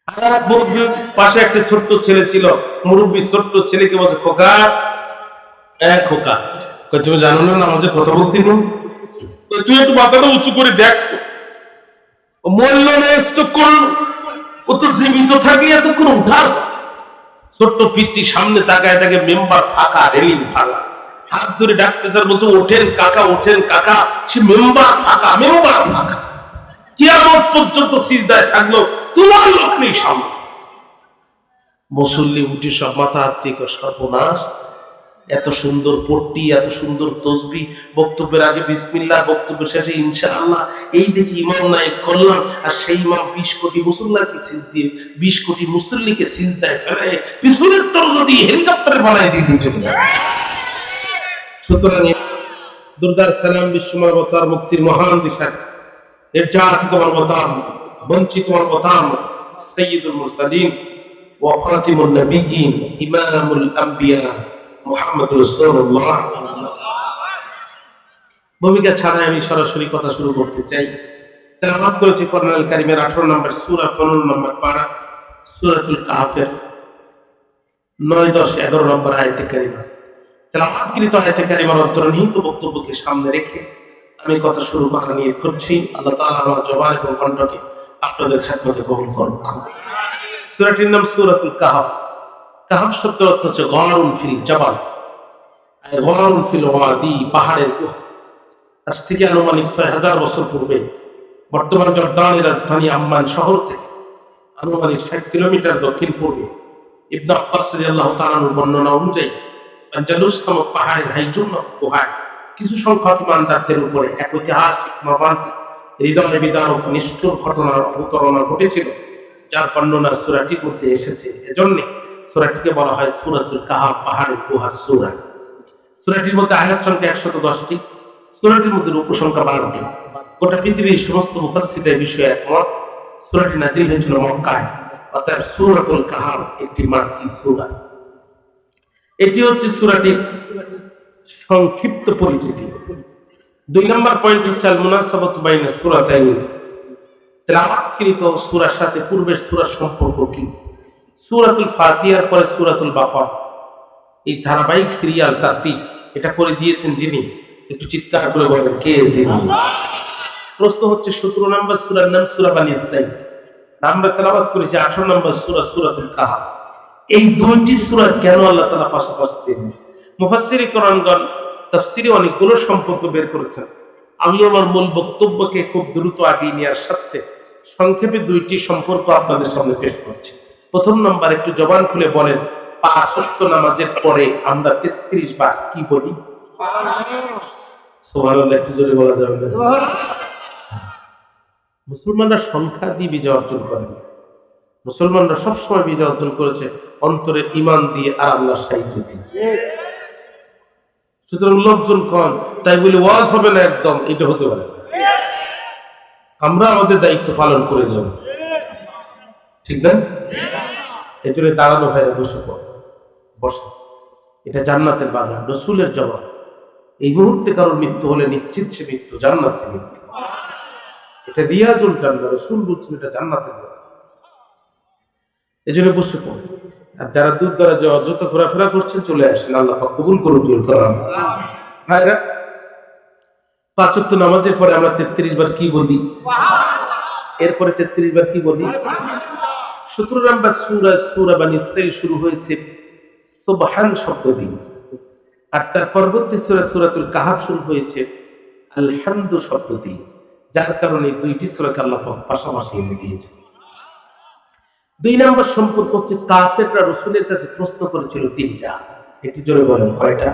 আর পাশে একটা ছোট্ট ছেলে ছিল, মুরব্বী ছোট্ট ছেলেকে বলছে, খোকা খোকা, তুমি জানো না আমাদের কথা বলতে, তুই একটু মাথাটা উঁচু করে দেখ, মূল্য করল ও তো জীবিত থাকে এতক্ষণ উঠার। ছোট্ট পিতৃ সামনে তাকায় থাকে, মেম্বার ফাঁকা, রেলিং ফাঁকা, হাত ধরে ডাকতে তার বলতে, ওঠেন কাকা, ওঠেন কাকা। সে মেম্বার ফাঁকা, মেম্বার ফাঁকা, কিয়ামত পর্যন্ত সিজদায় থাকলো, তোমার লোক নেই সামনে। মুসল্লি উঠে সব মাথা হাত থেকে, সর্বনাশ, এত সুন্দর পট্টি, এত সুন্দর তসবি, বক্তব্যের আগে বিসমিল্লাহ, বক্তব্যের শেষে ইনশাআল্লাহ, এই দেখি ইমাম নায়েক করলাম, আর সেই ইমাম 20 কোটি মুসল্লাকে সিজদায়, 20 কোটি মুসল্লিকে সিজদায় ফেলে পিছনের তল নদী হেলিকপ্টারে বানায় দিয়ে দিয়েছে। সুতরাং দুর্গার সালাম বিশ্বমানবতার মুক্তির মহান দিশা, এর জাতি তোমার মতাম, বঞ্চিত তোমার মতাম, সাইয়্যিদুল মুরসালিন ওয়া খাতিমুন নবিয়্যিন ইমামুল আম্বিয়া মুহাম্মদুর রাসূলুল্লাহ। ভূমিকা ছাড়া আমি সরাসরি কথা শুরু করতে চাই। তেলাওয়াত করেছি কোরআনুল কারীমের 18 নম্বর সূরা, 15 নম্বর পারা, সূরাতুল কাহফের 9, 10, 11 নম্বর আয়াতে কারিমা। তেলাওয়াতকৃত আয়াতে কারিমার অন্তর্নিহিত বক্তব্যকে সামনে রেখে আমি কথা শুরু করা নিয়ে করছি। আল্লাহ তাআলা আমার জবান এবং কণ্ঠকে আপনাদের খেদমতে কবুল করুন। সূরাটির নাম সূরাতুল কাহফ। কাহফ শব্দের অর্থ হচ্ছে গরুন ফিল জাবাল, গরুন ফিল ওয়াদি, পাহাড়ের গুহা। আজ থেকে আনুমানিক 6000 বছর পূর্বে বর্তমান জর্দানের রাজধানী আম্মান শহর থেকে আনুমানিক 60 কিলোমিটার দক্ষিণ পূর্বে ইবনে আব্বাস রাদিয়াল্লাহু তাআলা আনহুর বর্ণনা অনুযায়ী আনজালুস নামক পাহাড়ের হাইজুন গুহায় কিছু সংখ্যক ইমানদারদের উপরে এক ঐতিহাসিক মর্মান্তিক হৃদয় বিদারক নিষ্ঠুর ঘটনার অবতারণা ঘটেছিল, যার বর্ণনা সূরাটির মধ্যে এসেছে। এজন্য সূরাটিকে বলা হয় সূরাতুল কাহফ, পাহাড়ের গুহার সূরা। সূরাটির মধ্যে আয়াত সংখ্যা 110টি, সূরাটির মধ্যে উপসংখ্যা 12টি। গোটা পৃথিবীর সমস্ত মুফাসসিরদের বিষয়ে একমত, সূরাটি নাযিল হয়েছিল মক্কায়, অর্থাৎ সূরাতুল কাহফ একটি মাক্কি সূরা। এটি হচ্ছে সূরাটির সংক্ষিপ্ত পরিচিতি। 2 নম্বর পয়েন্ট হচ্ছে আল মুনাসাবাতু বাইনা সূরাতাইন। তেলাওয়াতকৃত সূরার সাথে পূর্বের সূরার সম্পর্ক কি? সূরাতুল ফাতিহার পরে সূরাতুল বাকারা, এই ধারাবাহিক সিরিয়াল তারতিব এটা করে দিয়েছেন যিনি, একটু চিৎকার করে বলেন কে যিনি? প্রশ্ন হচ্ছে 17 নম্বর সূরার নাম সূরা বানী ইসরাঈল। আমরা তেলাওয়াত করেছি 18 নম্বর সূরা সূরাতুল কাহফ। এই দুইটি সূরা কেন আল্লাহ তাআলা পাশাপাশি দিলেন? মুফাসসিরিন কোরআনগণ তাফসীরে অনেকগুলো সম্পর্ক বের করেছেন। আমি আমার মূল বক্তব্যকে খুব দ্রুত আগিয়ে নেওয়ার সাথে সংক্ষেপে দুইটি সম্পর্ক আপনাদের সামনে পেশ করছি। প্রথম নম্বর, একটু জবান খুলে বলেন, 5 ওয়াক্ত নামাজের পরে আমরা 33 বার কি বলি? সুবহানাল্লাহ, একটু জোরে বলা যাবে না? মুসলমানরা সংখ্যা দিয়ে বিজয় অর্জন করেন। মুসলমানরা সবসময় বিজয় অর্জন করেছে অন্তরে ঈমান দিয়ে আর আল্লাহর সাহায্য দিয়ে। সুতরাং লোকজন কম, তাই বলে ওয়াজ হবে না একদম, এটা হতে পারে। আমরা আমাদের দায়িত্ব পালন করে যাব, ঠিক না? এই জন্য দাঁড়ানো ভাইরা বসে পড়ে, বসে। এটা জান্নাতের বাগান, রাসূলের জবাব। এই মুহূর্তে কারোর মৃত্যু হলে নিশ্চিত সে মৃত্যু জান্নাতের মৃত্যু। এটা রিয়াজুল জান্নাহ, রাসূল বলছেন এটা জান্নাতের বাগান। এই জন্য বসে পড়ে। আর যারা দূর দ্বারা যাওয়া যত ঘোরাফেরা করছেন চলে আসেন, আল্লাহ পাক কবুল করুন। ভাইরা, 5 ওয়াক্ত নামাজের পরে আমরা 33 বার কি বলি? এরপরে 33 বার কি বলি? 17 নম্বর সূরা বানী ইসরাঈল শুরু হয়েছে সুবহান শব্দ দিয়ে, আর তার পরবর্তী সূরা সূরাতুল কাহফ শুরু হয়েছে আলহামদু শব্দ দিয়ে, যার কারণে দুইটি সূরাকে আল্লাহ পাক পাশাপাশি এনে দিয়েছে। 2 নম্বর সম্পর্ক হচ্ছে কাফেররা রাসূলের কাছে প্রশ্ন করেছিল 3টা। একটু জোরে বলেন কয়টা?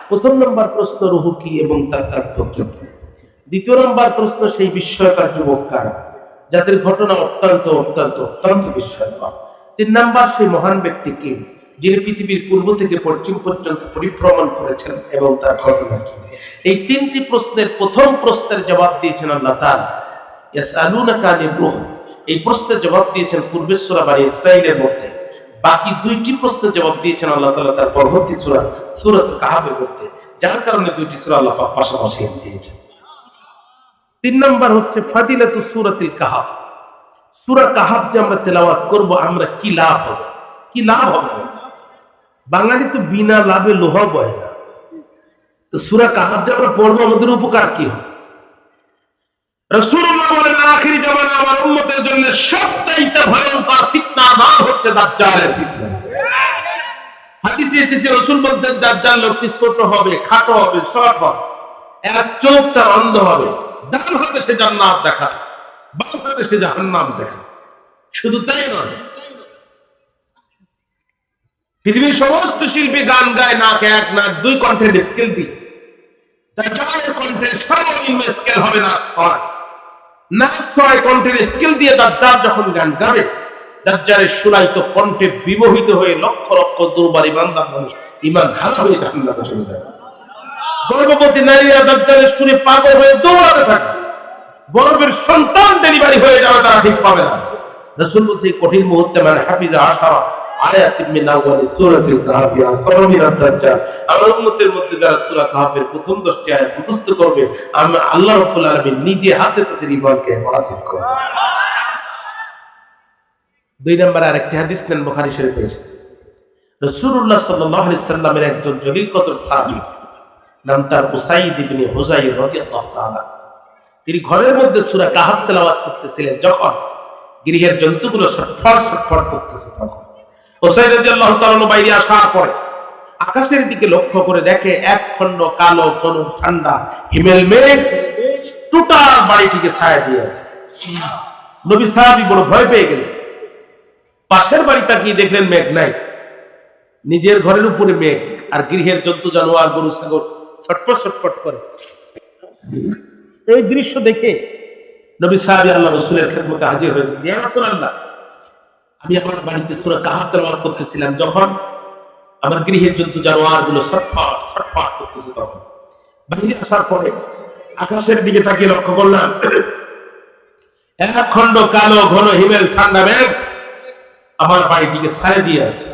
প্রথম নম্বর প্রশ্ন রূহ কি এবং তার তাৎপর্য কি। দ্বিতীয় নম্বর প্রশ্ন সেই বিস্ময়কর যুবক কারা, যাদের ঘটনা অত্যন্ত অত্যন্ত অত্যন্ত বিস্ময়কর। 3 নম্বর সেই মহান ব্যক্তি কে, যিনি পৃথিবীর পূর্ব থেকে পশ্চিম পর্যন্ত পরিভ্রমণ করেছেন এবং তার ঘটনা কি। এই 3টি প্রশ্নের প্রথম প্রশ্নের জবাব দিয়েছেন আল্লাহ তাআলা ইয়াসআলুনাকা আনির রূহ। এই প্রশ্নের জবাব দিয়েছেন পূর্বের সূরা বানী ইসরাঈলের মধ্যে। বাকি 2টি প্রশ্নের জবাব দিয়েছেন আল্লাহ তাআলা তার পরবর্তী সূরা সূরাতুল কাহফের মধ্যে, যার কারণে 2টি সূরা আল্লাহ পাক পাশাপাশি দিয়েছেন। 3 নম্বর হচ্ছে ফাদিলাতু সূরাতুল কাহফ। সূরা কাহাফ যে আমরা তেলাওয়াত করব, আমরা কি লাভ হবে? কি লাভ হবে? বাঙালি তো বিনা লাভে লোহা বয় না। তো সূরা কাহাফ যে আমরা পড়বো, আমাদের উপকার কি হবে? রাসূলুল্লাহ বলেন, আখিরি জামানা আমার উম্মতের জন্য সবচাইতে ভয়ঙ্কর ফিতনা নাম হচ্ছে দাজ্জালের ফিতনা। হাদিসে এসেছে, রাসূল বলতেন, দাজ্জাল লোকটি ছোট হবে, খাটো হবে, শর্ট হবে, এক চোখ তার অন্ধ হবে, ডান হাতে সে জান্নাত দেখায়, বাম হাতে সে জাহান্নাম দেখায়। শুধু তাই নয়, পৃথিবীর সমস্ত শিল্পী গান গায় নাক এক, নাক দুই, কণ্ঠের স্কেল দিই। দাজ্জালের কণ্ঠের সর্বনিম্ন স্কেল হবে নাক ছয়। নাক ছয় কণ্ঠের স্কেল দিয়ে দাজ্জাল যখন গান গাবে, দাজ্জালের সুলাইত কণ্ঠে বিমোহিত হয়ে লক্ষ লক্ষ দুর্বার ইমানদার মানুষ ইমান হারা হয়ে জাহান্নামে চলে যায়। গর্ভবতী নারীরা দাজ্জালের সুরে পাগল হয়ে দৌড়াতে থাকে। গর্ভের সন্তান ডেলিভারি হয়ে যাবে, তারা ঠিক পাবে না। রাসূল বলতে, কঠিন মুহূর্তে মানে হাফিজা আশারা আয়াতিন মিন আউয়ালি সূরাতিল কাহফ আকরামিনাদ দাজ্জাল, আমার উম্মতের মধ্যে যারা সূরা কাহফের প্রথম 10টি আয়াত মুখস্থ করবে, আমি আল্লাহ রাব্বুল আলামিন নিজে হাতে তাদের ঈমানকে হেফাজত করব। 2 নম্বর আরেকটি হাদিস নেন বুখারী শরীফে এসেছে। রাসূলুল্লাহ সাল্লাল্লাহু আলাইহি সাল্লামের একজন জলিল কদর সাহাবী, নাম তার উসাইদ ইবনে হুযাইর রাদিয়াল্লাহু তাআলা, তিনি ঘরের মধ্যে সূরা কাহফ তেলাওয়াত করতেছিলেন। যখন গৃহের জন্তুগুলো ছটফট ছটফট করতেছে, তখন উসাইদ রাদিয়াল্লাহু তাআলা বাইরে আসার পরে আকাশের দিকে লক্ষ্য করে দেখে এক খণ্ড কালো ঘন ঠান্ডা হিমেল মেঘ টোটাল বাড়িটিকে ছায়া দিয়ে আছে। নবী সাহাবী বড় ভয় পেয়ে গেলেন। পাশের বাড়ি তাকিয়ে দেখলেন মেঘ নাই, নিজের ঘরের উপরে মেঘ, আর গৃহের জন্তু জানোয়ার গরু ছাগল ছটফট ছটফট করে। এই দৃশ্য দেখে নবী সাহাবী আল্লাহ রাসূলের খেদমতে হাজির হয়েছেন। ইয়া রাসূলুল্লাহ, আমি আমার বাড়িতে সূরা কাহফ তেলাওয়াত করতেছিলাম, যখন আমার গৃহের জন্তু জানোয়ার গুলো ছটফট ছটফট করতেছে, তখন বাইরে আসার পরে আকাশের দিকে তাকিয়ে লক্ষ্য করলাম এক খণ্ড কালো ঘন হিমেল ঠান্ডা মেঘ আমার বাড়িটিকে ছায়া দিয়ে আছে।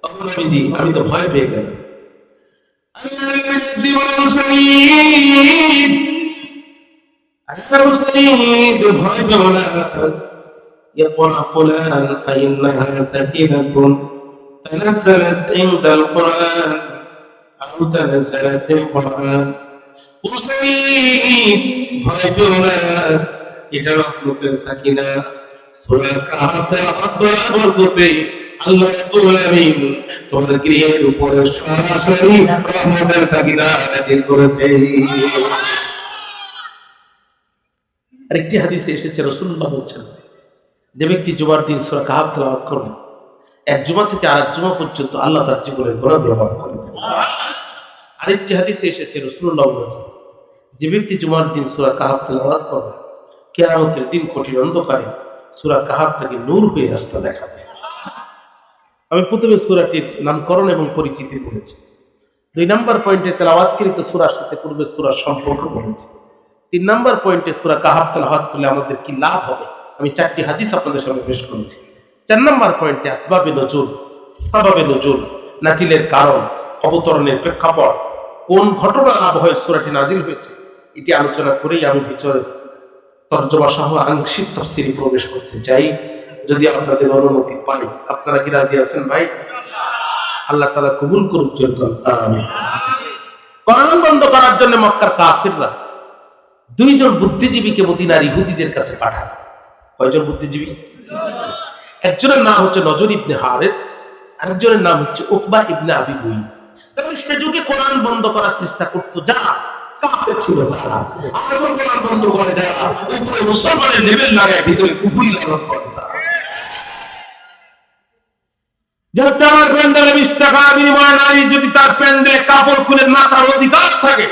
তখন আমি তো ভয় পেয়ে গেলাম। ভয় পেও না, يقرأ فلان فإنها سكينة تنزلت عند القرآن أو تنزلت القرآن। ভয় পেও না, এটা রহমতের সাকিনা। সূরা কাহফ তেলাওয়াত করার বরকতে আল্লাহ রাব্বুল আলামিন তোমাদের গৃহের উপরে সরাসরি রহমতের সাকিনা নাযিল করেছে। আরেকটি হাদিসে এসেছে, রাসূলুল্লাহ বলেছেন, যে ব্যক্তি জুমার দিন সূরা কাহফ তেলাওয়াত করবে, এক জুমা থেকে আরেক জুমা পর্যন্ত আল্লাহ তার জীবনের গুনাহ গ্রহণ করবেন। আরেকটি হাদিসে এসেছে, রাসূলুল্লাহ বলেছেন, যে ব্যক্তি জুমার দিন সূরা কাহফ তেলাওয়াত করবে, কিয়ামতের দিন কঠিন অন্ধকারে সূরা কাহফ থেকে নূর হয়ে রাস্তা দেখাবে। আমি প্রথমে সূরাটির নামকরণ এবং পরিচিতি বলেছি। 2 নম্বর পয়েন্টে তেলাওয়াতকৃত সূরার সাথে পূর্বের সূরার সম্পর্ক বলেছি। 3 নম্বর পয়েন্টে সূরা কাহফ তেলাওয়াত করলে আমাদের কি লাভ হবে, আমি 4টি হাদিস আপনাদের সামনে পেশ করেছি। 4 নম্বর পয়েন্টে আসবাবে নজুল, সাবাবে নজুল, নাজিলের কারণ, অবতরণের প্রেক্ষাপট, কোন ঘটনার আবহে সূরাটি নাজিল হয়েছে, এটি আলোচনা করেই আমি ভিতরে তরজমা সহ আংশিক তাফসীরে প্রবেশ করতে চাই, যদি আপনাদের অনুমতি পাই। আপনারা কি রাজি আছেন ভাই? আল্লাহ তাআলা কবুল করুক। আমিন। কোরআন বন্ধ করার জন্য মক্কার কাফিররা 2 জন বুদ্ধিজীবীকে মদিনার ইহুদিদের কাছে পাঠায়। কয়জন বুদ্ধিজীবী? একজনের নাম হচ্ছে নজর ইবনে হারিস, আরেকজনের নাম হচ্ছে উকবা ইবনে আবি মুঈত। তাহলে সে যুগে কোরআন বন্ধ করার চেষ্টা করতো যারা কাফের ছিল, তারা আরো কোরআন বন্ধ করে দেয়, উপরে মুসলমানের লেভেল লাগায়, ভিতরে কুফরি লালন করে। যার প্যান্ডেলে 20 টাকা বিনিময়ে নারী যদি তার প্যান্ডেলে কাপড় খুলে নাচার অধিকার থাকে,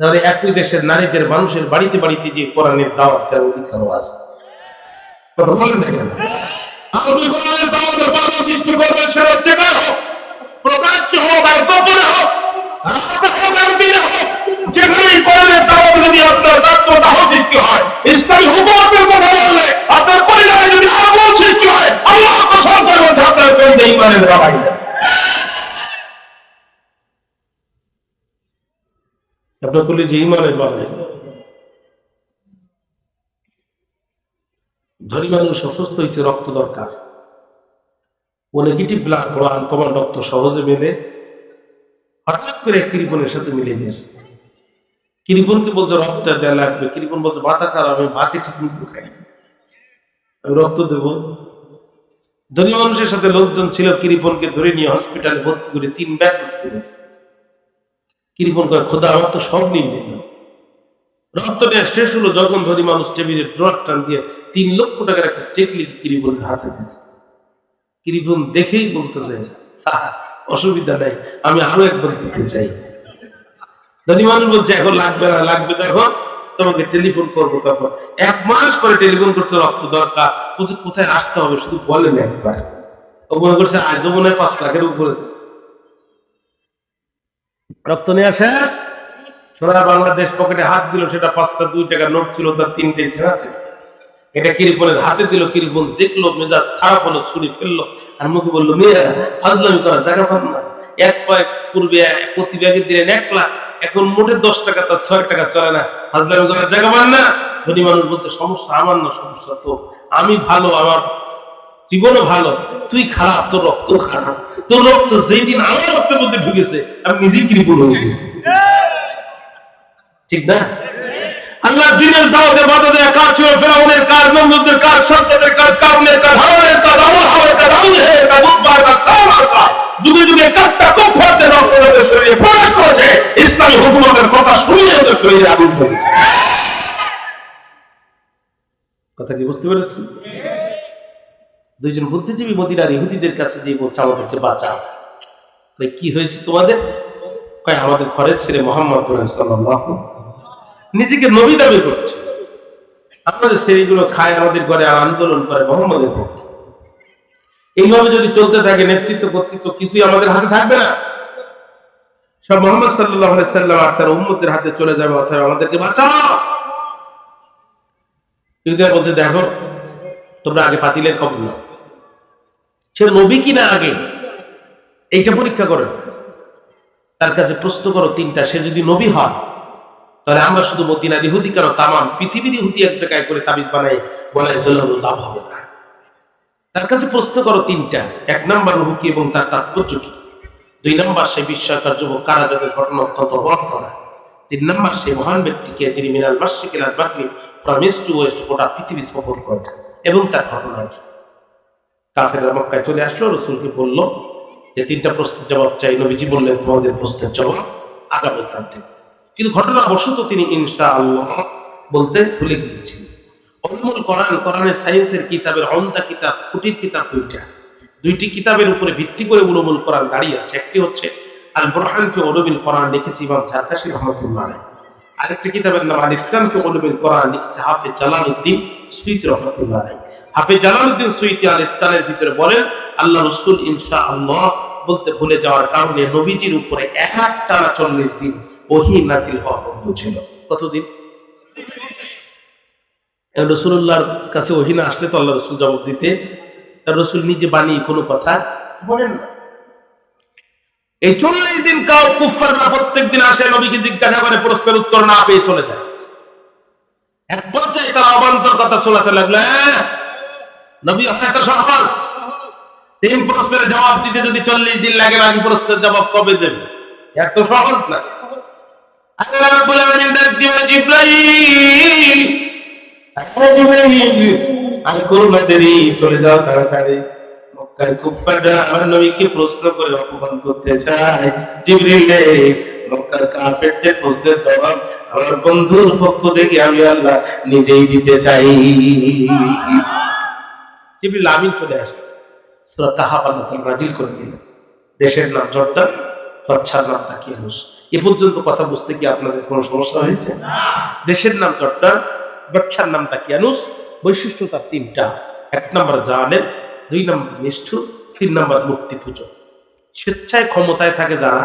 তাহলে একই দেশের নারীদের মানুষের বাড়িতে বাড়িতে যে কোরআনের দাওয়াত দেওয়ার অধিকারও আছে। কথা বলেন না কেন? আপনি কোরআনের দাওয়াতের বাধা সৃষ্টি করবেন, সেটা যেখানে হোক, প্রকাশ্য হোক আর গোপনে হোক, রাস্তা হোক আর দিনে হোক, যেখানেই কোরআনের দাওয়াত যদি আপনার দায়িত্বদাহ সৃষ্টি হয়, ইসলামী হুকুমতের কথা বললে আপনার পরিবারে যদি আগুন সৃষ্টি হয়, আল্লাহ কসম করে বলছে আপনার পেন্দে ঈমানের বাড়াই দেন। আপনার বলি যে ঈমানের বাড়াই। ধনী মানুষ অসুস্থ হয়েছে, রক্ত দরকার, ও নেগেটিভ ব্লাড বড় আনকমন রক্ত সহজে মেলে, হঠাৎ করে কৃপণের সাথে মিলে গেছে। কৃপণকে বলতে রক্ত দেওয়া লাগবে, কৃপণ বলতে মাথা খারাপ, আমি ভাতে ঠিক মতো খাই, আমি রক্ত দেব। ধনী মানুষের সাথে লোকজন ছিল, কৃপণকে ধরে নিয়ে হসপিটালে ভর্তি করে 3 ব্যাগ করতে। কৃপণ কয়, খোদা আমার তো সব নিয়ে নিল। রক্ত নেওয়া শেষ হলো যখন ধনী মানুষ টেবিলের ড্রয়ার টান দিয়ে 3 লক্ষ টাকার একটা চেক লিখে কৃপণের হাতে দিয়েছে। কৃপণ দেখেই বলতে চাই, অসুবিধা নাই, আমি আরো একবার দিতে চাই। ধনী মানুষ বলছে, এখন লাগবে না, লাগবে তখন তোমাকে টেলিফোন করবো। তখন 1 মাস পরে টেলিফোন করতে, রক্ত দরকার, কোথায় আসতে হবে শুধু বলেন একবার। ও মনে করছে আজ মনে হয় 5 লাখের উপরে রক্ত নিয়ে আসে। সোনার বাংলাদেশ পকেটে হাত দিল, সেটা 5টা 2 টাকার নোট ছিল, তার 3টে আছে। এটা কৃপণের হাতে দিল, কৃপণ দেখলো, মেজাজ খারাপ হলো, ছুরি ফেললো, আর মুখে বললো, মেয়ে ফাজলামি করা জায়গা পান না। 1 পয়েন্ট পূর্বে প্রতি ব্যাগে দিলেন 1 লাখ, এখন মোটে 10 টাকা, তার 6 টাকা চলে না, ফাজলামি করার জায়গা পান না। ধনী মানুষ বলতে, সমস্যা আমার না, সমস্যা তো, আমি ভালো, আমার জীবনও ভালো, তুই খারাপ, তোর রক্ত খারাপ, তোর রক্ত যেই দিন আমার রক্তের মধ্যে ঢুকেছে আমি নিজেই কৃপণ হয়ে গেছি। ঠিক না? আল্লাহ দিনের দাওয়াতে বাধা দেয়া কাজ ছিল ফেরাউনের কাজ, নমরুদের কাজ, সরকারের কাজ, কারণের কাজ, হাওয়ারের কাজ, আবহাওয়ার কাজ, আউলের কাজ, উদ্বার কাজ, কামার কাজ, যুগে যুগে কাজটা কুফরদের রক্তের শরীরে প্রবেশ করেছে, ইসলামী হুকুমতের কথা শুনিয়ে ওদের শরীরে আগুন ধরেছে। কথা কি বুঝতে পেরেছি? 2 জন বুদ্ধিজীবী মদিনার ইহুদিদের কাছে দিয়ে বলছে, আমাদেরকে বাঁচাও। কি হয়েছে তোমাদের? কয়, আমাদের ঘরের ছেলে মোহাম্মদ সাল্লাল্লাহু, নিজেকে নবী দাবি করছে, আমাদের ছেলেগুলো খায়, আমাদের ঘরে আন্দোলন করে মোহাম্মদের পক্ষে। এইভাবে যদি চলতে থাকে, নেতৃত্ব কর্তৃত্ব কিছুই আমাদের হাতে থাকবে না, সব মোহাম্মদ সাল্লাল্লাহু আলাইহি সাল্লাম আর তার উম্মতের হাতে চলে যাবে। অথবা আমাদেরকে বাঁচাও। ইহুদিরা বলতে, দেখো তোমরা আগে ফাতিলের খবর নাও, সে নবী কিনা আগে এইটা পরীক্ষা করো, তার কাছে প্রশ্ন করো 3টা, সে যদি নবী হয় তাহলে আমরা শুধু মদিনার ইহুদি কেন, তামাম পৃথিবীর ইহুদি এক জায়গায় করে তাবিজ বানাই বলে চলল, লাভ হবে না। তার কাছে প্রশ্ন করো 3টা। 1 নম্বর নবী কি এবং তার তাৎপর্য কি? 2 নম্বর সেই বিস্ময়কর যুবক কারা, যাদের ঘটনা অত্যন্ত অবাক করা। 3 নম্বর সেই মহান ব্যক্তিকে, যিনি মিনাল মাশরিক ইলাল মাগরিব, ফ্রম ইস্ট টু ওয়েস্ট গোটা পৃথিবী সফর করেছেন, এবং তার ঘটনা কি। কাফেররা মক্কায় চলে আসলো, রাসূলকে বলল যে 3টা প্রশ্নের জবাব চাই। নবীজি বললেন, তোমাদের প্রশ্নের জবাব আগামী কালকে। কিন্তু ঘটনাবশত তিনি ইনশাআল্লাহ বলতে ভুলে গিয়েছিলেন। উলুমুল কোরআন, কোরআনের সায়েন্সের কিতাবের অন্তা কিতাব, কুটির কিতাব 2টি কিতাবের উপরে ভিত্তি করে উলুমুল কোরআন দাঁড়িয়ে আছে। একটি হচ্ছে আল বুরহান ফি উলুমিল কোরআন, লিখেছে ইমাম জারকাশী রাহমাতুল্লাহ আলাইহি। আরেকটি কিতাবের নাম আল ইসলাম ফি উলুমিল কোরআন, লিখেছে হাফেজ জালালউদ্দিন সুয়ুতী রাহমাতুল্লাহ আলাইহি। হাফেজ জালালউদ্দিন সুয়ুতী আল ইসলামের ভিতরে বলেন, আল্লাহ রাসূল ইনশাআল্লাহ বলতে ভুলে যাওয়ার কারণে নবীজির উপরে একটানা 40 দিন ওহী নাযিল হওয়া বন্ধ ছিল। কতদিন? রাসূলুল্লাহর কাছে ওহী না আসলে তো আল্লাহ রাসূল জবাব দিতে, তার রাসূল নিজে বানিয়ে কোনো কথা বলেন না। এই 40 দিন কাও কুফাররা প্রত্যেকদিন আসে, নবীকে জিজ্ঞাসা করে, প্রশ্নের উত্তর না পেয়ে চলে যায়। এক পর্যায়ে তারা অবান্তর কথা শোনাতে লাগলো, নবী এত সহজ, 3 প্রশ্নের জবাব দিতে যদি 40 দিন লাগে, বাকি প্রশ্নের জবাব কবে দেবে? এত সহজ না। আল্লাহ রাব্বুল আলামিন ডাক দিয়ে জিবরাইল, আর করোনা দেরি, চলে যাও তাড়াতাড়ি। মক্কার কুফাররা আমার নবীকে প্রশ্ন করে অপমান করতে চায়। জিবরিল, মক্কার কাফেরদের প্রশ্নের জবাব আমার বন্ধুর পক্ষ থেকে আমি আল্লাহ নিজেই দিতে চাই। জিবরিল আমিন চলে আসে, সূরা তাহাবা নাযিল করে দিল। দেশের নাম জর্দান, বাদশার নাম দাকিয়ানুস। এ পর্যন্ত কথা বুঝতে কি আপনাদের কোনো সমস্যা হয়েছে? দেশের নাম জর্দান, বাদশার নাম দাকিয়ানুস। বৈশিষ্ট্য তার 3টা। 1 নম্বর জালেম, 2 নম্বর নিষ্ঠুর, 3 নম্বর মূর্তি পূজক। স্বেচ্ছায় ক্ষমতায় থাকে যারা,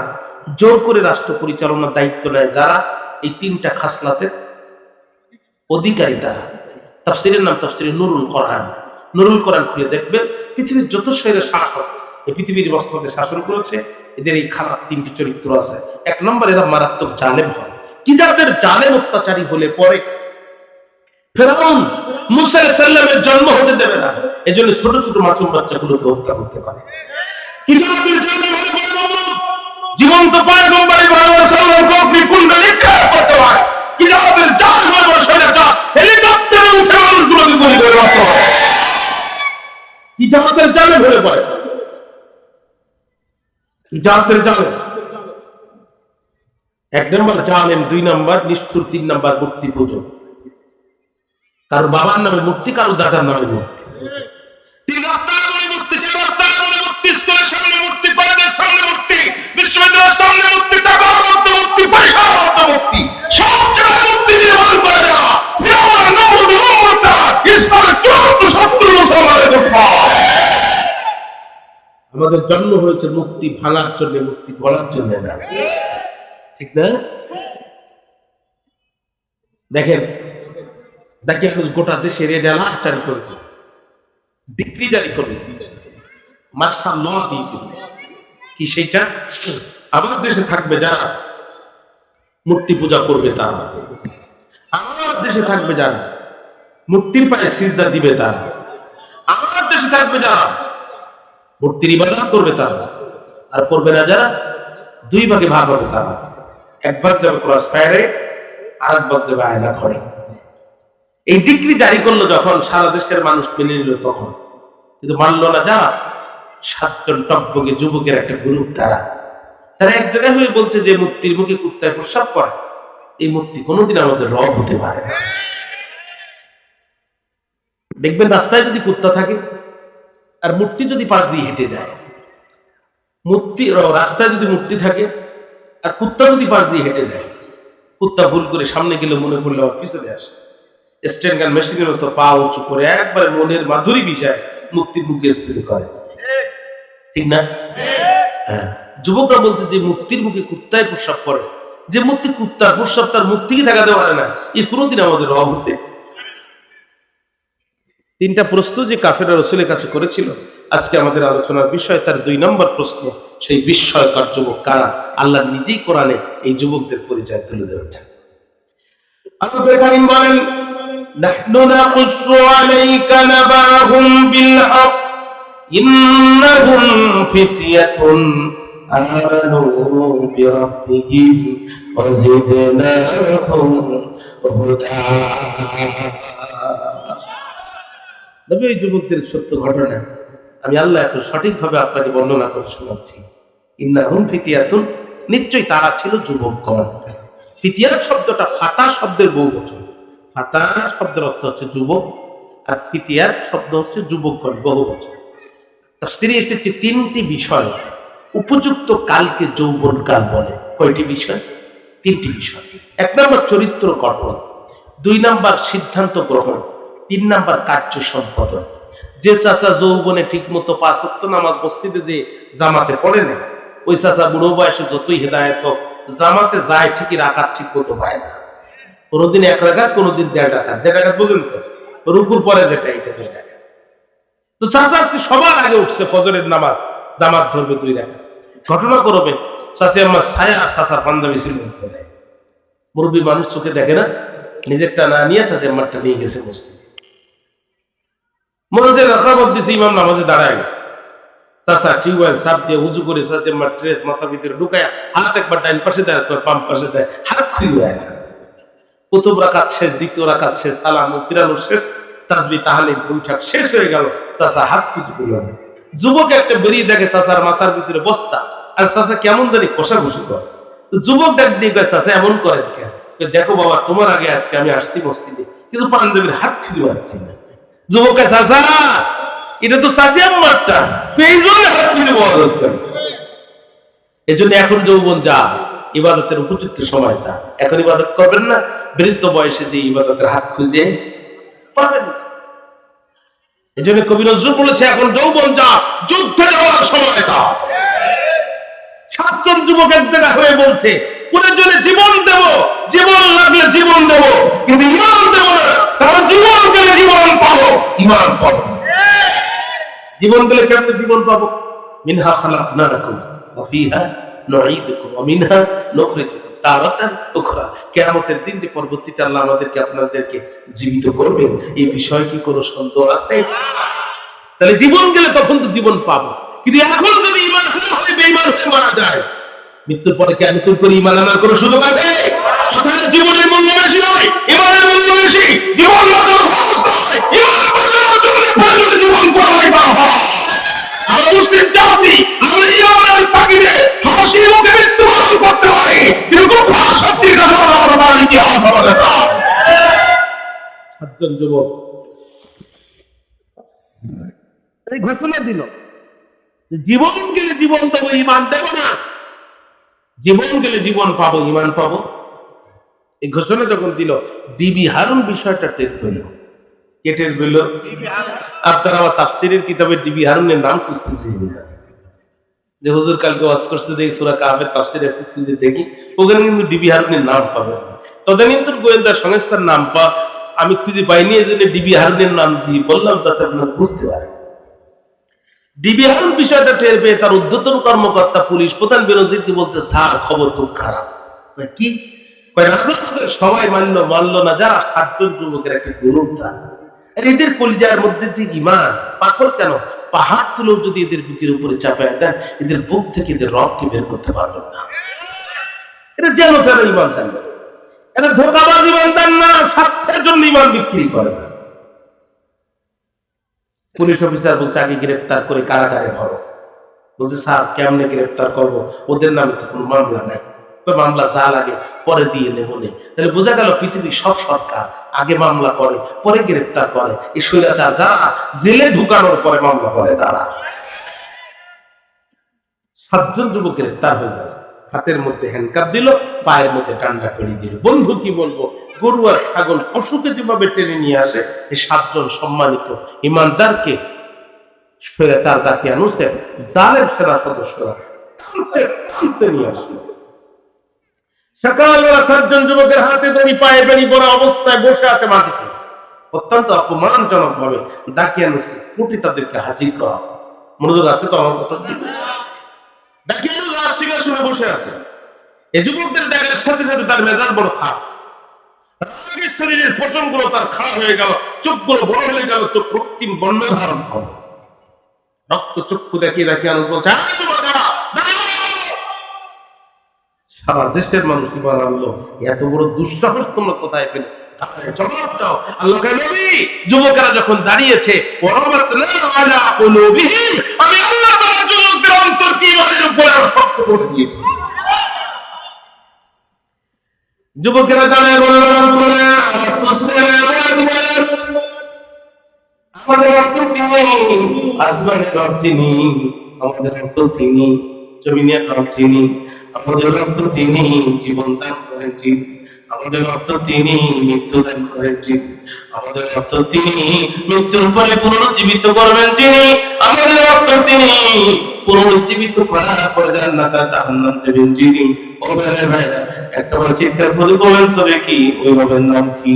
জোর করে রাষ্ট্র পরিচালনার দায়িত্ব নেয় যারা, এই 3টা খাসলাতের অধিকারী তারা। তাফসীরের নাম তাফসীরে নুরুল কোরআন। নুরুল কোরআন খুলে দেখবেন, পৃথিবীর যত শ্রেণীর শাসক এই পৃথিবীর মধ্যে শাসন করেছে, এদের এই খারাপ 3টি চরিত্র আছে। 1 নম্বর, এরা মারাত্মক জালেম হয়। কি যাদের জালেম অত্যাচারী হলে পরে ফেরাউন মুসা আলাইহিস সালামের জন্ম হতে দেবে না, এজন্য ছোট ছোট মাসুম বাচ্চাগুলোকে হত্যা করতে পারে। জীবন্ত পয়গম্বর ইব্রাহিম সাল্লাল্লাহু আলাইহি কুণ্ডে নিক্ষেপ করতে পারে, কিতাবের জাল হয়ে বসে তা হেলিকপ্টারে উঠে মানুষগুলোকে গুলি করে মারতে পারে, কিতাবের জালে ভরে পড়ে, কিতাবের জালে। এক নম্বর জালেম, দুই নম্বর নিষ্ঠুর, তিন নম্বর মূর্তি পূজন। কারো বাবার নামে মূর্তি, কারো দাদার নামে মূর্তি। তিন রাস্তার মূর্তি, তিন রাস্তার মূর্তি, স্কুলের সামনে মূর্তি, কলেজের সামনে মূর্তি, বিশ্ববিদ্যালয়ের সামনে মূর্তি, টাকার মধ্যে মূর্তি, পয়সার মধ্যে মূর্তি, সব জায়গায় মূর্তি নির্মাণ করে দেওয়া। ইসলামের চূড়ান্ত শত্রু মুসলমানের দুশ্মন। আমাদের জন্ম হয়েছে মুক্তি ভাঙার জন্য, মুক্তি গড়ার জন্য না, ঠিক না? দেখেন গোটা দেশে রেড অ্যালার্ট জারি করেছে, ডিগ্রি জারি করবে, মাস্টার ল দিয়ে দিল। কি সেইটা? আমার দেশে থাকবে যারা মূর্তি পূজা করবে তারা, আমার দেশে থাকবে যারা মূর্তির পায়ে সিজদা দিবে তারা, আমার দেশে থাকবে যারা মূর্তির ইবাদত করবে তারা, আর করবে না যারা, দুই ভাগে ভাগ হবে তারা। এক ভাগ যাবে ক্রস ফায়ারে, আর এক ভাগ যাবে আয়না ঘরে। এই ডিগ্রি জারি করলো যখন, সারা দেশের মানুষ মেনে নিল তখন, কিন্তু মানল না যারা 7 জন টকবগে যুবকের একটা গ্রুপ, তারা এক জায়গায় হয়ে বলছে যে মূর্তির মুখে কুত্তায় প্রস্রাব করে, এই মূর্তি কোনোদিন আমাদের রব হতে পারে না। দেখবেন রাস্তায় যদি কুত্তা থাকে আর মূর্তি যদি পাশ দিয়ে হেঁটে যায়, মূর্তি রাস্তায় যদি মূর্তি থাকে আর কুত্তা যদি পাশ দিয়ে হেঁটে যায়, কুত্তা ভুল করে সামনে গেলে মনে করলে আমার পিছনে আসে, স্ট্যান্ড গান মেশিনের মতো পা উঁচু করে একবারে মনের মাধুরী বিষয় মূর্তির মুখে স্প্রে করে, ঠিক না? হ্যাঁ, যুবকরা বলতে যে মূর্তির মুখে কুত্তায় প্রস্রাব করে, যে মূর্তি কুত্তার প্রস্রাব তার মুখ থেকে ঠেকাতে পারে না, এই কোনোদিন আমাদের রব হতে। 3টা প্রশ্ন যে কাফেররা রাসূলের কাছে করেছিল, আজকে আমাদের আলোচনার বিষয় তার 2 নম্বর প্রশ্ন। সেই বিস্ময়কর যুবক কারা? আল্লাহ নিজেই কোরআনে এই যুবকদের পরিচয় তুলে ধরেছেন। আল্লাহ কারীম বলেন, নাহনু নাকুসু আলাইকা নাবাহুম বিল হক ইন্নাহুম ফিতয়াতুন আমানু বিরাব্বিহিম ওয়া জিদনাহুম হুদা। নবী, এই যুবকদের সত্য ঘটনা আমি আল্লাহ এত সঠিকভাবে আপনাকে বর্ণনা করে শোনাচ্ছি। ইন্নাহুম ফিতয়াতুন, নিশ্চয়ই তারা ছিল যুবকগণ। ফিতয়াত শব্দটা ফাতা শব্দের বহুবচন। ফাতা শব্দের অর্থ হচ্ছে যুবক, আর ফিতয়াত শব্দ হচ্ছে যুবকগণ, বহুবচন। তাফসীরে এসেছে 3টি বিষয় উপযুক্ত কালকে যৌবন কাল বলে। কয়টি বিষয়? 3টি বিষয়। 1 নম্বর চরিত্র গঠন, 2 নম্বর সিদ্ধান্ত গ্রহণ, 3 নম্বর কার্য সম্পাদন। যে চাচা যৌবনে ঠিক মতো 5 ওয়াক্ত নামাজ মসজিদে যে জামাতে পড়ে না, ওই চাচা বুড়ো বয়সে যতই হেদায়েত হোক, জামাতে যায় ঠিকই, রাকাত ঠিক মতো পায় না। কোনোদিন 1 রাকাত, কোনোদিন 1.5 রাকাত। 1.5 রাকাত বুঝেন তো, রুকুর পরে যেটা, এটা 2 রাকাত। তো চাচা আজকে সবার আগে উঠছে ফজরের নামাজ, জামাত ধরবে 2 রাকাত। ঘটনা করবে চাচি আমার ছায়া চাচার পাঞ্জাবি ছিল, মুরব্বী মানুষ চোখে দেখে না, নিজেরটা না নিয়ে চাচি আমারটা নিয়ে গেছে মসজিদে। মসজিদে রাকাত দিতে ইমাম নামাজে দাঁড়ায়, চাচা টিউবওয়েল সাপ দিয়ে উজু করে চাচি আমার ড্রেস মাথা ভিতরে ঢুকায়, হাত একবার ডাইন পাশে দেয়, বাম পাশে দেয়, হাত খুলে যায়। প্রথম রাকাত শেষ, দ্বিতীয় রাকাত শেষ, সালাম ও ফিরানো শেষ, তাসবিহ তাহলিল বৈঠক শেষ হয়ে গেল, চাচা হাত কিছু করল না। যুবক একটা বেরিয়ে দেখে চাচার মাথার ভিতরে বস্তা, আর চাচা কেমন জানি কষাঘুষি করে। তো যুবক ডাক দিয়ে চাচা এমন করে কেন? দেখো বাবা, তোমার আগে আজকে আমি আসছি মসজিদে, কিন্তু পাঞ্জাবির হাত খুলে পারছি না। যুবক, চাচা এটা তো চাচি আম্মারটা, এই জন্য হাত খুলে বলা হচ্ছে। এই জন্য এখন যৌবন যা, ইবাদতের উপযুক্ত সময় তা। এখন ইবাদত করবেন না, বৃদ্ধ বয়সে যে ইবাদতের হাত খুঁজে পাবেন। এই জন্য কবি নজরুল বলেছে, এখন যৌবন যা, যুদ্ধে যাওয়ার সময় তা। 7 জন যুবক এক জায়গা হয়ে বলছে, কোনের জন্য জীবন দেব, জীবন লাগলে জীবন দেব, কিন্তু ইমান দেব না। তাহলে জীবন গেলে জীবন পাবো, ইমান পাবো। জীবন গেলে কেমন জীবন পাবো? মিনহা খালাকনাকুম ওয়া ফিহা নুঈদুকুম ওয়া মিনহা নুখরিজুকুম তারাতান উখরা, কিয়ামতের দিন যে পরবর্তীতে আল্লাহ আমাদেরকে আপনাদেরকে জীবিত করবেন, এই বিষয়ে কি কোনো সন্দেহ আছে? তাহলে জীবন গেলে তখন তো জীবন পাবো, কিন্তু এখন যদি ঈমান হয় বেঈমান হয়ে মারা যায়, মৃত্যুর পরে কি আমি নতুন করে ঈমান আনার কোনো সুযোগ আছে? অর্থাৎ জীবনের মূল্য বেশি নয়, ঈমানের মূল্য বেশি। জীবন বাঁচানো সহজ নয়, ঈমান বাঁচানোর জন্য প্রয়োজনে জীবন কোরবানি করা হয়। আমরা মুসলিম জাতি, আমরা ঈমানের তাগিদে হাসি মুখে মৃত্যুবরণ করতে পারি, কিন্তু কুফর শক্তির কাছে আমরা ইতিহাস আমাদের না। সাতজন যুবক এই ঘোষণা দিল, জীবন গেলে জীবন দেবো, ঈমান দেব না। জীবন গেলে জীবন পাবো, ঈমান পাবো। এই ঘোষণা যখন দিল, বিবি হারুন বিষয়টা টের পেল। কে টের পেল? আপনারা আমার তাফসীরের কিতাবে বিবি হারুনের নাম খুঁজতে যে হুজুর কালকে ওয়াজ করতে দেখি সূরা কাহফের তাফসীরে খুঁজতে দেখি, ওখানে কিন্তু বিবি হারুনের নাম পাবে। তদানীন্তন গোয়েন্দা সংস্থার নাম আমি খুঁজে পাইনি, এই জন্য বিবি হারুনের নাম দিয়ে বললাম, তাতে আপনার বুঝতে পারেন। বিবি হারুন বিষয়টা টের পেয়ে তার ঊর্ধ্বতন কর্মকর্তা পুলিশ প্রধান বিরোধীকে বলতে, স্যার খবর খুব খারাপ। কি? সবাই মানলো না, যারা সাতজন যুবকের একটা গ্রুপ থাকে, এদের কলিজার মধ্যে যে ঈমান, পাথর কেন পাহাড় তুলেও যদি এদের বুকের উপরে চাপায় দেন, এদের বুক থেকে এদের রক্তকে বের করতে পারবেন না। এটা যেন তেন ঈমান দেন না, এটা ধোঁকাবাজ ঈমান দেন না, স্বার্থের জন্য ঈমান বিক্রি করে না। পুলিশ অফিসার বলছে, আগে গ্রেফতার করে কারাগারে ভরো। বলছে, স্যার কেমনে গ্রেফতার করবো, ওদের নামে তো কোনো মামলা নাই। মামলা যা লাগে পরে দিয়ে নেবো। তাহলে বোঝা গেল পৃথিবীর সব সরকার আগে মামলা করে পরে গ্রেফতার করে। এই স্বৈরাচার যারা জেলে ঢুকানোর পরে মামলা করে তারা। সাতজন যুবক গ্রেফতার হয়ে গেল, হাতের মধ্যে হ্যান্ডকাপ দিল, পায়ের মধ্যে ডান্ডা পেড়ি দিল। বন্ধু কি বলবো, গরু আর ছাগল পশুকে যেভাবে টেনে নিয়ে আসে, এই সাতজন সম্মানিত ইমানদারকে স্বৈরাচার যাকে আনুছে জালেম সেনা সদস্যরা টানতে নিয়ে আসলো। সকালবেলা সাতজন যুবকের হাতে দড়ি, পায়ে বেড়ি পড়া অবস্থায় বসে আছে মাটিতে, অত্যন্ত অপমানজনক ভাবে ডাকিয়ে আনুছে, কোটি তাদেরকে হাজির করা। মনোযোগ আছে তো আমার কথা? ডাকিয়ে আনু রাত সিংহাসনে বসে আছে। এই যুবকদের দেখার সাথে সাথে তার মেজাজ বড় খারাপ, রাগের শরীরের পশমগুলো তার খারাপ হয়ে গেল, চোখগুলো বড় হয়ে গেল, চোখ রক্তিম বর্ণ ধারণ করল। রক্ত চক্ষু দেখিয়ে ডাকিয়ে আনু বলছে, সারা দেশের মানুষ ঈমান আনলো, এত বড় দুঃসাহস তোমরা কোথায় পেলে? জবাব দাও। আল্লাহ নবী যুবকেরা যখন দাঁড়িয়েছে, আমি আল্লাহ তাআলা যুবকদের অন্তরকে ঈমানের উপরে শক্ত করে দিয়েছি। যুবকেরা দাঁড়িয়ে বললেন, আমাদের রব তিনি, আসমানের রব তিনি, আমাদের রব তিনি, জমিনের রব তিনি, আমাদের রব তিনি, জীবন দান করেন তিনি, আমাদের রব তিনি, মৃত্যু দান করেন তিনি, আমাদের রব তিনি, মৃত্যুর পরে পুনরুজ্জীবিত করবেন তিনি, আমাদের রব তিনি, পুনরুজ্জীবিত করার পরে জান্নাত আর জাহান্নাম দেবেন যিনি। ও ভাইরা, একটা বার চিৎকার করে বলেন তবে কি ওই রবের নাম কি?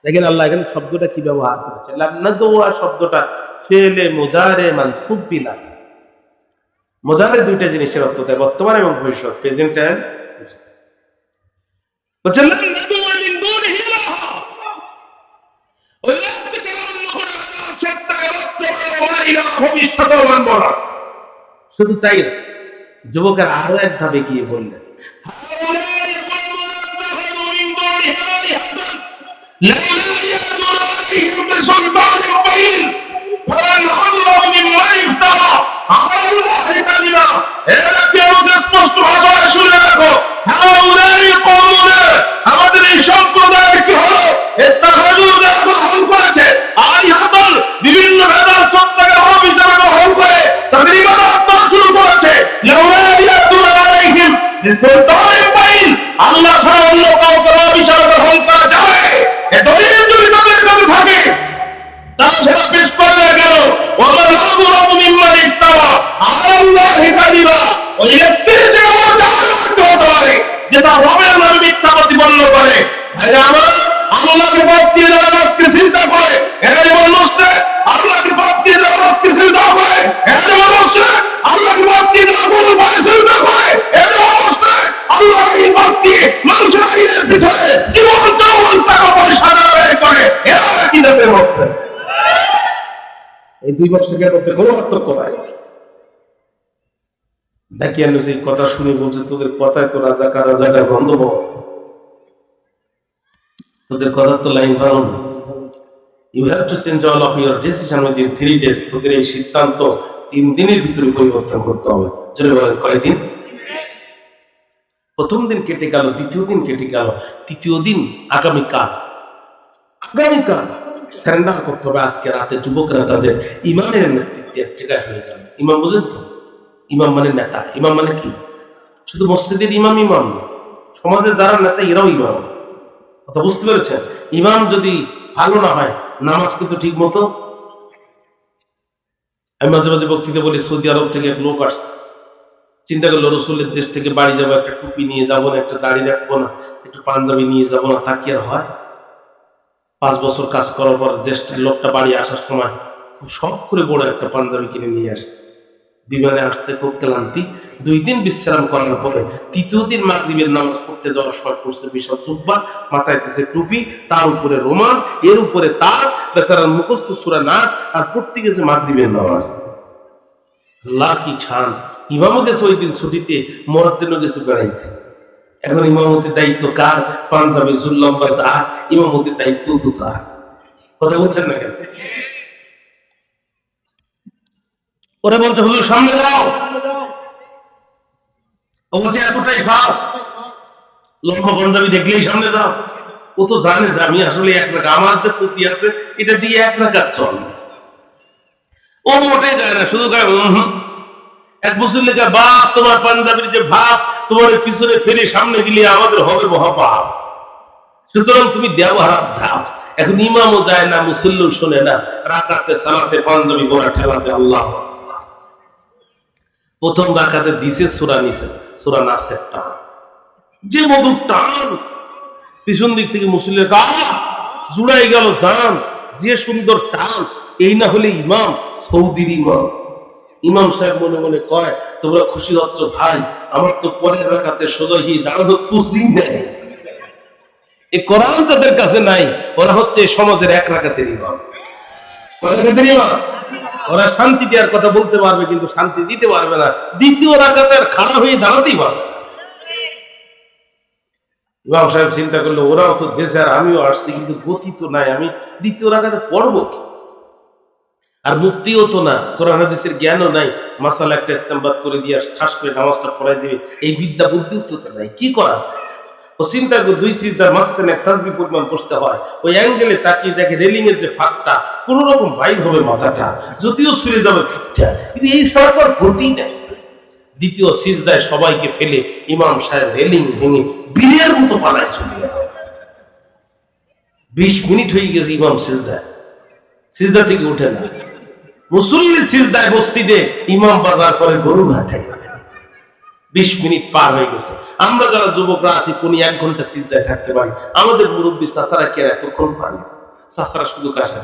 দেখেন আল্লাহ এখানে শব্দটা কি ব্যবহার করেছে, লান্নাদুয়া শব্দটা ফেলে মুজারে মানসুব বিলা। মুজারে দুইটা জিনিসের অর্থ দেয়, বর্তমান এবং ভবিষ্যৎ, প্রেজেন্ট টেন্স। শুধু তাই, যুবকের আরো এক ধাপে গিয়ে বললেন, আমাদের এই সম্প্রদায়ের কি হলো? বিভিন্ন ভেদাল সত্তাকে হিসাবে গ্রহণ করে তাদের ইবাদত শুরু করেছে। আল্লাহ ছাড়া অন্য কাউকে হিসাবে গ্রহণ করা যাবে, যদি তাদের কাছে থাকে তারা সেটা পেশ করে গেল। আল্লাহ হিসাবিরা ওই ব্যক্তির যে হতে পারে যেটা রবের নামে মিথ্যাবাদী বলল করে আমার আল্লাহকে বাদ দিয়ে যারা আজকে চিন্তা করে এরা যেমন নষ্ট আল্লাহকে বাদ দিয়ে যারা আজকে চিন্তা করে এরা যেমন নষ্ট আল্লাহকে বাদ দিয়ে যারা কোনো ভাই চিন্তা করে এরা যেমন নষ্ট আল্লাহকে বাদ দিয়ে মানুষের আইনের ভিতরে জীবন যৌবন টাকা পয়সা ব্যয় করে এরা কি দেবে হচ্ছে এই 2 বছরের মধ্যে কোনো পার্থক্য নাই। নাকি আমি যে কথা শুনে বলছে তোদের কথায় তো রাজাকার গন্ধ পাবো, তোদের কথা তো লাইন ভালো না। You have to change all of your decision within 3 days। তোদের এই সিদ্ধান্ত 3 দিনের ভিতরে পরিবর্তন করতে হবে। চলে বলেন কয়দিন? প্রথম দিন কেটে গেল, দ্বিতীয় দিন কেটে গেল, তৃতীয় দিন আগামীকাল স্যান্ডাল করতে হবে। আজকে রাতে যুবকরা তাদের ইমামের নেতৃত্বে জায়গায় হয়ে গেল। ইমাম বুঝেন তো? ইমাম মানে নেতা। ইমাম মানে কি? শুধু মসজিদের ইমাম ইমাম, সমাজের যারা নেতা এরাও ইমাম। কথা বুঝতে পেরেছেন? ইমাম যদি ভালো না হয় নামাজ কিন্তু ঠিক মতো। আমি মাঝে মাঝে বক্তৃতা বলি, সৌদি আরব থেকে এক লোক আসছে, চিন্তা করলো রসুলের দেশ থেকে বাড়ি যাবো, একটা টুপি নিয়ে যাবো না, একটা দাড়ি রাখবো না, একটু পাঞ্জাবি নিয়ে যাবো না, তা কি আর হয়? 5 বছর কাজ করার পর দেশটির লোকটা বাড়ি আসার সময় খুব শখ করে বড় একটা পাঞ্জাবি কিনে নিয়ে আসে। বিমানে আসতে খুব ক্লান্তি, 2 দিন বিশ্রাম করার পরে তৃতীয় দিন মাগরিবের নামাজ পড়তে যাওয়ার সময় পড়ছে বিশাল জুব্বা, মাথায় থেকে টুপি, তার উপরে রোমান, এর উপরে তার বেচারার মুখস্থ সূরা নাস, আর পড়তে গেছে মাগরিবের নামাজ। আল্লাহ কি ছান! ইমামতে তো ওই দিন ছুটিতে মুয়াজ্জিনও গেছে বেড়াইতে। এখন ইমামতির দায়িত্ব কার? পাঞ্জাবি জুল্লম্বা তার, ইমামতির দায়িত্ব তো তার। কথা বলছেন না কেন? ওরা বলছে হুজুর সামনে যাও, ও বলছে এতটাই ভাব, লম্বা পাঞ্জাবি দেখলেই সামনে যাও। ও তো জানে যে আমি আসলে 1 রাকাত, আমার যে প্রতি আছে এটা দিয়ে 1 রাকাত চল। ও মোটে যায় না, শুধু গায়ে এক বছর লেখা বাপ, তোমার পাঞ্জাবির যে ভাব তোমার পিছনে ফেলে সামনে গেলে আমাদের হবে মহাপাপ, সুতরাং তুমি ব্যবহার দাও। এখন ইমামও যায় না, মুসল্লিও শোনে না, রাকাতে সালাতে পাঞ্জাবি গোড়া ঠেলাতে আল্লাহ। প্রথম রাকাতে দিছে সূরা নিছে, সূরা নাসের টান, যে মধুর টান, পিছন দিক থেকে মুসল্লির জুড়াই গেল দান, যে সুন্দর টান। এই না হলে ইমাম, সৌদির ইমাম। ইমাম সাহেব মনে মনে কয়, তোমরা খুশি হচ্ছ ভাই, আমার তো পরের রাকাতে সোজাহি দাঁড়ানো পুষদিন নেই। এই কোরআন তাদের কাছে নাই, ওরা হচ্ছে সমাজের 1 রাকাতের ইমাম। ওরা শান্তি দেওয়ার কথা বলতে পারবে, কিন্তু শান্তি দিতে পারবে না। দ্বিতীয় রাকাতের খাড়া হয়ে দাঁড়াতেই পারবে। ইমাম সাহেব চিন্তা করলো, ওরাও তো দেশে আর আমিও আসছি, কিন্তু গতি তো নাই, আমি দ্বিতীয় রাকাতে পড়বো কি? আর মুক্তিও তো না, কোরআন হাদিসের জ্ঞানও নাই, মাসালা একটা ইস্তেমবাদ করে দিয়ে ঠাস করে নামাজটা পড়াই দেবে, এই বিদ্যা বুদ্ধিও তো নাই। কি করা? ও চিন্তা করে 2 সিজদার মাঝখানে এক তাসবিহ পরিমাণ বসতে হয়। ওই অ্যাঙ্গেলে তাকিয়ে দেখে রেলিং এর যে ফাঁকটা কোন রকম বাইর হবে মাথাটা, যদিও ছুঁড়ে যাবে ফিটটা, কিন্তু এই সরকার গতি নেই। দ্বিতীয় সিজদায় সবাইকে ফেলে ইমাম সাহেব রেলিং ভেঙে বিলের মতো পালায় চলে গেল। 20 মিনিট হয়ে গেছে ইমাম সিজদা থেকে উঠে না। মুসল্লির সিজদায় বস্তিতে ইমাম বাজার করে গরু ঘাটে। 20 মিনিট পার হয়ে গেছে। আমরা যারা যুবকরা আছি কোনি 1 ঘন্টা সিজদায় থাকতে পারি, আমাদের মুরব্বী চাচারা কে এতক্ষণ পারে? চাচারা শুধু কাশে,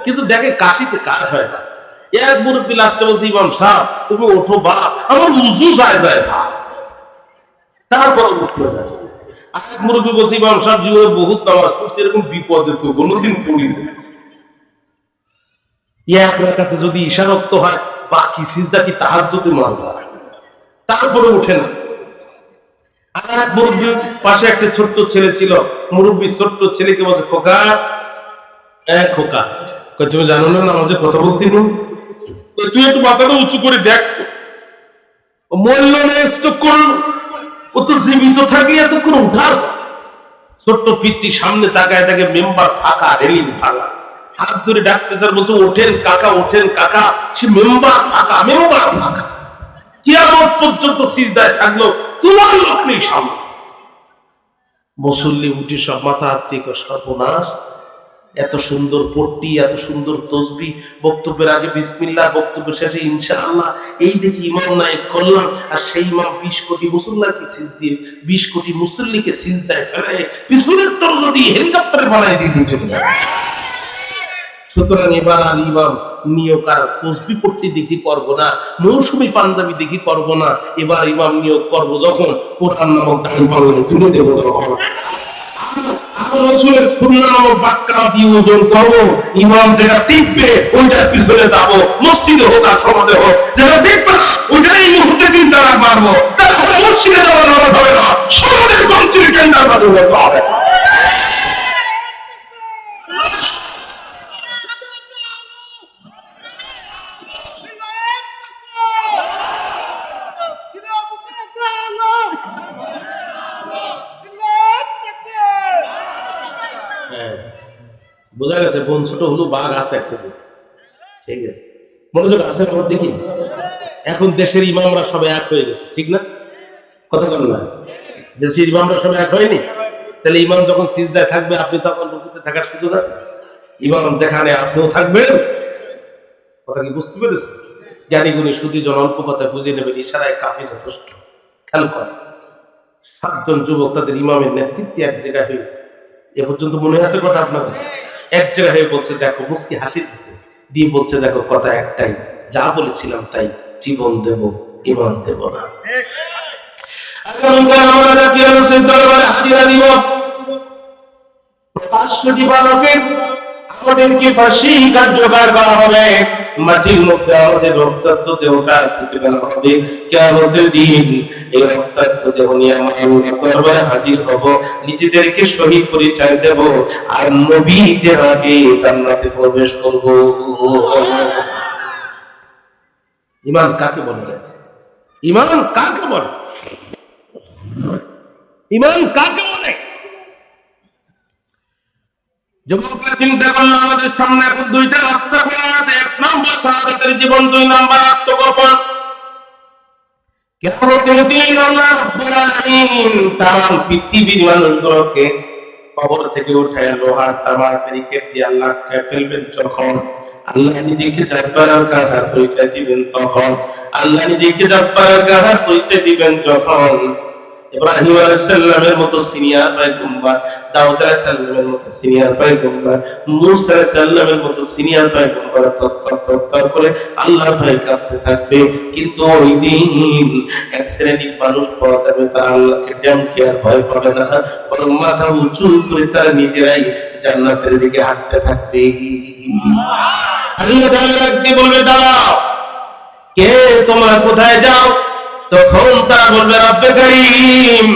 কিন্তু দেখে কাশিতে কাজ হয় না। এক মুরব্বী লাস্টে বলছে, ইমাম সাহেব তুমি ওঠো বাপ, আমার উজু যায় ভাব। তারপর উঠলো না। আরেক মুরব্বী বলছে, ইমাম সাহেব জীবনে বহুত নামাজ পড়ছে, এরকম বিপদে তো কোনোদিন পড়িনি। 1 রাকাতে যদি ঈশারক্ত হয়, বাকি সিজদা কি তাহাজ্জুদে মানবা? তারপরে উঠে না। আর এক মুরব্বীর পাশে একটা ছোট্ট ছেলে ছিল, মুরব্বী ছোট্ট ছেলেকে বলছে, খোকা খোকা, তুমি জানো না নামাজে কথা বলতে নেই? তুই একটু মাথাটা উঁচু করে দেখ। মূল্য স্টক করল, ও তো জীবিত থাকে এতক্ষণ উঠার। ছোট্ট পিতৃ সামনে তাকায় থাকে, মেম্বার ফাঁকা, রেলিং ফাঁকা, হাত ধরে ডাকতে তার মতো, ওঠেন কাকা, ওঠেন কাকা। সে মেম্বার ফাঁকা, মেম্বার ফাঁকা। কিয়ামত পর্যন্ত সিজদায় থাকলো, তোমার লোক নেই সামনে। মুসল্লি উঠে সব মাথা হাত থেকে সর্বনাশ, এত সুন্দর পট্টি, এত সুন্দর তসবিহ, বক্তব্যের আগে বিসমিল্লাহ, বক্তব্যের শেষে ইনশাআল্লাহ, এই দেখি ইমাম নায়েক করলাম, আর সেই ইমাম 20 কোটি মুসল্লাকে সিজদায়, 20 কোটি মুসল্লিকে সিজদায় ফেলে পিছনের তরল দিয়ে হেলিকপ্টারে বানায় দিয়ে চলে যায়। সুতরাং এবার আর ইমাম নিয়োগ আর তসবিহ পড়তে দেখি করবো না, মৌসুমী পাঞ্জাবি দেখি করবো না, এবার ইমাম নিয়োগ করবো যখন কোরআন নামক দান পালনে তুলে দেবো তখন রসুলের সুন্নাহ নামক বাক্কা দিয়ে ওজন করবো, ইমাম যেটা টিকবে ওইটার পিছনে যাবো, মসজিদে হোক আর সমাজে হোক, যেটা দেখবে না ওইটাই এই মুহূর্তে চিন্তা মারবো, তাহলে মসজিদে যাওয়া নামাজ হবে না, সমাজের মন্ত্রী টেন্ডার বাজে হবে। বোঝা গেছে বোন ছোট হলো, বাঘ আছে একটা, ঠিক আছে, মনোযোগ আছে আমার দেখি। এখন দেশের ইমামরা সবাই এক হয়ে গেছে, ঠিক না? কথা বল না, দেশের ইমামরা সবাই এক হয়নি? তাহলে ইমাম যখন সিজদায় থাকবে আপনি তখন রুকুতে থাকার সুযোগ আছে? ইমাম যেখানে আপনিও থাকবেন, কথা কি বুঝতে পেরেছেন? জ্ঞানী গুণী সুদীজন অল্প কথা বুঝে নেবেন, ইশারায় কাফি যথেষ্ট। খেয়াল কর, 7 জন যুবক তাদের ইমামের নেতৃত্বে এক জায়গায় হয়ে, এ পর্যন্ত মনে আছে কথা আপনাদের? এক জায়গায় হয়ে বলছে দেখো, মুক্তি হাসি দিয়ে বলছে দেখো কথা একটাই, যা বলেছিলাম তাই, জীবন দেব, ইমান দেব না। আমাদেরকে ফাঁসি কার্যকর করা হবে, মাটির মধ্যে আমাদের রক্তাক্ত দেহটা ফুটে ফেলা হবে, কিয়ামতের দিন এই রক্তাক্ত দেহ নিয়ে আমরা আল্লাহর দরবারে হাজির হব, নিজেদেরকে শহীদ পরিচয় দেব, আর নবীদের আগে জান্নাতে প্রবেশ করব। ঈমান কাকে বলে? ঈমান কাকে বলে? ঈমান কাকে বলে? যুবকরা চিন্তা করলো আমাদের সামনে এখন 2টা রাস্তা খোলা আছে, 1 নম্বর শাহাদাতের জীবন, 2 নম্বর আত্মগোপন। কিয়ামতের দিন আল্লাহ রাব্বুল আলামিন তাম পৃথিবীর মানুষগুলোকে কবর থেকে উঠায় লোহার তামার ব্যারিকেড দিয়ে আল্লাহ খেয়ে ফেলবেন যখন, আল্লাহ নিজেকে জাব্বারের কাহার পরিচয় দিবেন তখন, আল্লাহ নিজেকে জাব্বারের কাহার পরিচয় দিবেন যখন, ইব্রাহিম আলাইহিস সালামের মতো সিনিয়র পয়গম্বর, দাউদ আলাইহিস সালামের মতো সিনিয়র পয়গম্বর, মূসা আলাইহিস সালামের মতো সিনিয়র পয়গম্বর তৎপর করে আল্লাহর ভয় কাঁপতে থাকবে। কিন্তু ওই দিন এক শ্রেণীর মানুষ পাওয়া যাবে, তারা আল্লাহকে ডেমকে আর ভয় পাবে না, বরং মাথা উঁচু করে তারা নিজেরাই জান্নাতের দিকে হাঁটতে থাকবে। আল্লাহ তাআলা বলবে দাঁড়াও, কে তোমরা কোথায় যাও? তখন তারা বলবে রব্বে কারীম,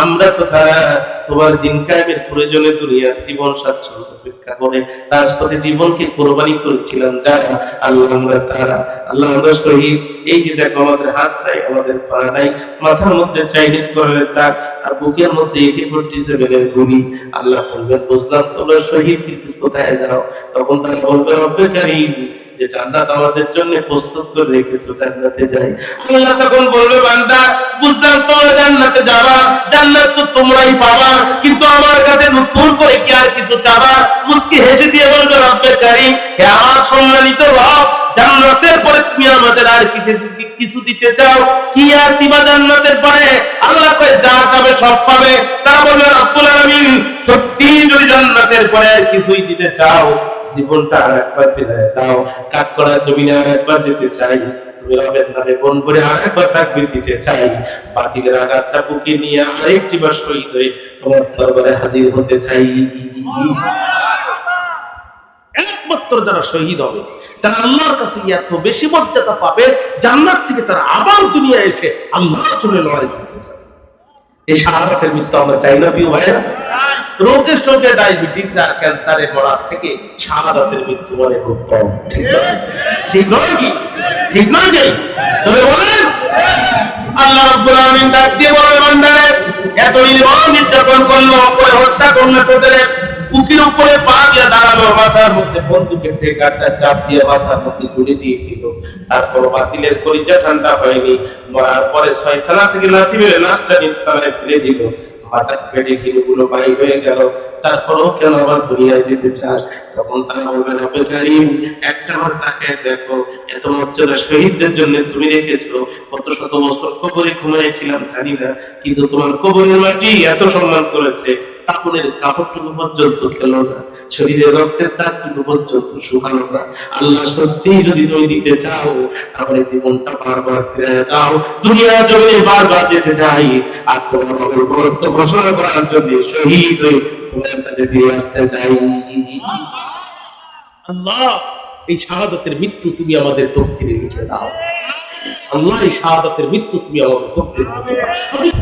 আমরা তো তোমার দিন কায়েমের প্রয়োজনে দুনিয়ার জীবন স্বাচ্ছন্দ্য অপেক্ষা করে রাজপথে জীবনকে কোরবানি করেছিলাম যারা, আল্লাহ আমরা তারা, আল্লাহ আমরা শহীদ। এই যে দেখো আমাদের হাত নাই, আমাদের পা নাই, মাথার মধ্যে চাইনিজ করে দাগ, আর বুকের মধ্যে AK-47 গুলি। আল্লাহ বলবেন বুঝলাম তোমরা শহীদ, কিন্তু কোথায় যাও? তখন তারা বলবে রব্বে কারীম, যে জান্নাত আমাদের জন্য প্রস্তুত করে রেখেছো, জান্নাতে যাই। আল্লাহ তখন বলবে বান্দা বুঝলাম তোমরা জান্নাতে যাবা, জান্নাত তো তোমরাই পাবা, কিন্তু আমার কাছে নতুন করে কি আর কিছু চাবা? মুস্কি হেসে দিয়ে বলবে রব্বে কারীম, হে আমার সম্মানিত রব, জান্নাতের পরে তুমি আমাদের আর কিছু দিতে চাও? কি আর দিবা জান্নাতের পরে? আল্লাহ কয় যা চাবে সব পাবে। তারা বলবে রব্বুল আলামিন, সত্যি যদি জান্নাতের পরে আর কিছুই দিতে চাও, জীবনটা আর একবার ফিরে দাও, কাজ করার জমিনে আর একবার যেতে চাই, তুমি রবের নামে বন করে আর একবার তাকবীর দিতে চাই, বাতিলের আঘাতটা বুকে নিয়ে আরেকটি বার শহীদ হয়ে তোমার দরবারে হাজির হতে চাই। একমাত্র যারা শহীদ হবে তারা আল্লাহর কাছে এত বেশি মর্যাদা পাবে, জান্নাত থেকে তারা আবার দুনিয়া এসে আল্লাহর জন্য লড়াই করতে চায়। এই শাহাদাতের মৃত্যু আমরা চাই না প্রিয় ভাইরা? রোগে শোকে ডায়াবেটিস আর ক্যান্সারে মরার থেকে শাহাদাতের মৃত্যু মানে খুব কম। ঠিক নয় কি? ঠিক নয় যে? তবে বলেন আল্লাহ রাব্বুল আলামিন ডাক দিয়ে বলে বান্দারে, এত নির্যাতন করলো, উপরে হত্যা করলো, তোদের বুকের উপরে পা দিয়ে দাঁড়ালো, মাথার মধ্যে বন্দুকের টেকাটা চাপ দিয়ে মাথার মধ্যে গুলি দিয়ে দিল, তারপর বাতিলের কলিজা ঠান্ডা হয়নি, মরার পরে 6 থানা থেকে লাঠি মেরে নাচটা নিস্তারে ফেলে দিল, হঠাৎ পেটে কিলুগুলো বাড়ি হয়ে গেল, তারপরও কেন আবার দুনিয়ায় যেতে চাস? তখন তারা বলবে রব্বে কারীম, একটা বার তাকে দেখো, এত মর্যাদা শহীদদের জন্য তুমি রেখেছো, কত শত বছর কবরে ঘুমাইছিলাম জানি না, কিন্তু তোমার কবরের মাটি এত সম্মান করেছে, কাপড়ের কাপড়টুকু পর্যন্ত খেলো না, শরীরের রক্তের দাগটুকু পর্যন্ত শুকানো না। আল্লাহ সত্যি যদি তুমি দিতে চাও, তাহলে জীবনটা বারবার ফিরে দাও, দুনিয়া জমিনে বারবার যেতে চাই, আর তোমার অগ্রগত্য ঘোষণা করার জন্য শহীদ হয়ে তোমার কাছে ফিরে আসতে চাই। আল্লাহ, এই শাহাদাতের মৃত্যু তুমি আমাদের দক্ষিণে লিখে দাও। আল্লাহ, এই শাহাদাতের মৃত্যু তুমি আমাদের দক্ষিণে লিখে দাও।